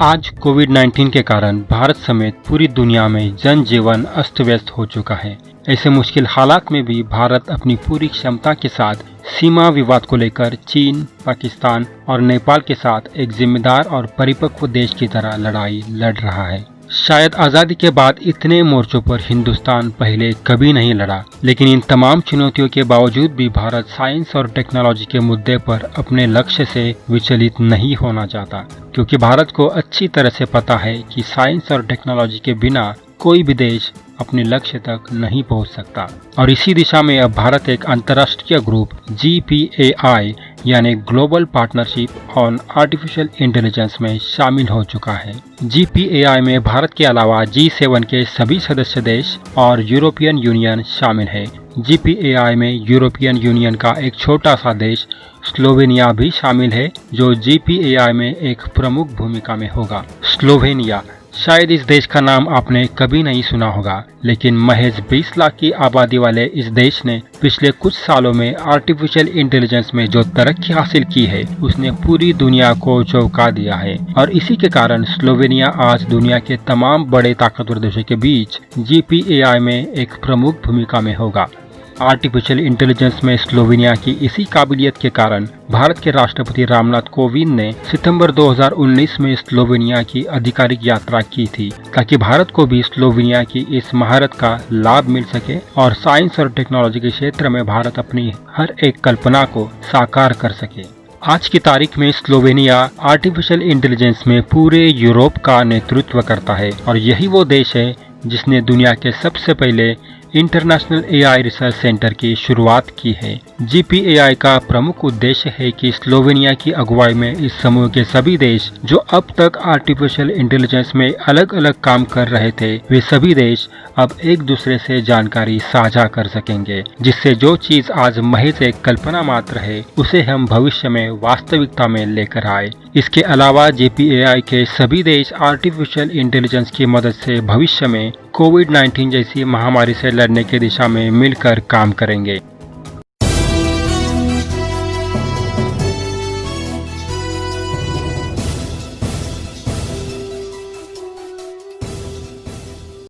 आज कोविड-19 के कारण भारत समेत पूरी दुनिया में जनजीवन अस्त व्यस्त हो चुका है। ऐसे मुश्किल हालात में भी भारत अपनी पूरी क्षमता के साथ सीमा विवाद को लेकर चीन, पाकिस्तान और नेपाल के साथ एक जिम्मेदार और परिपक्व देश की तरह लड़ाई लड़ रहा है। शायद आज़ादी के बाद इतने मोर्चों पर हिंदुस्तान पहले कभी नहीं लड़ा, लेकिन इन तमाम चुनौतियों के बावजूद भी भारत साइंस और टेक्नोलॉजी के मुद्दे पर अपने लक्ष्य से विचलित नहीं होना चाहता, क्योंकि भारत को अच्छी तरह से पता है कि साइंस और टेक्नोलॉजी के बिना कोई भी देश अपने लक्ष्य तक नहीं पहुंच सकता। और इसी दिशा में अब भारत एक अंतर्राष्ट्रीय ग्रुप GPAI यानी global partnership on artificial intelligence में शामिल हो चुका है। GPAI में भारत के अलावा G7 के सभी सदस्य देश और यूरोपियन यूनियन शामिल है। GPAI में यूरोपियन यूनियन का एक छोटा सा देश स्लोवेनिया भी शामिल है, जो GPAI में एक प्रमुख भूमिका में होगा। स्लोवेनिया, शायद इस देश का नाम आपने कभी नहीं सुना होगा, लेकिन महज 20 लाख की आबादी वाले इस देश ने पिछले कुछ सालों में आर्टिफिशियल इंटेलिजेंस में जो तरक्की हासिल की है, उसने पूरी दुनिया को चौंका दिया है। और इसी के कारण स्लोवेनिया आज दुनिया के तमाम बड़े ताकतवर देशों के बीच GPAI में एक प्रमुख भूमिका में होगा। आर्टिफिशियल इंटेलिजेंस में स्लोवेनिया की इसी काबिलियत के कारण भारत के राष्ट्रपति रामनाथ कोविंद ने सितंबर 2019 में स्लोवेनिया की आधिकारिक यात्रा की थी, ताकि भारत को भी स्लोवेनिया की इस महारत का लाभ मिल सके और साइंस और टेक्नोलॉजी के क्षेत्र में भारत अपनी हर एक कल्पना को साकार कर सके। आज की तारीख में स्लोवेनिया आर्टिफिशियल इंटेलिजेंस में पूरे यूरोप का नेतृत्व करता है, और यही वो देश है जिसने दुनिया के सबसे पहले इंटरनेशनल AI रिसर्च सेंटर की शुरुआत की है। GPAI का प्रमुख उद्देश्य है कि स्लोवेनिया की अगुवाई में इस समूह के सभी देश जो अब तक आर्टिफिशियल इंटेलिजेंस में अलग अलग काम कर रहे थे, वे सभी देश अब एक दूसरे से जानकारी साझा कर सकेंगे, जिससे जो चीज आज महज एक कल्पना मात्र है, उसे हम भविष्य में वास्तविकता में लेकर आए। इसके अलावा GPAI के सभी देश आर्टिफिशियल इंटेलिजेंस की मदद से भविष्य में कोविड-19 जैसी महामारी से लड़ने की दिशा में मिलकर काम करेंगे।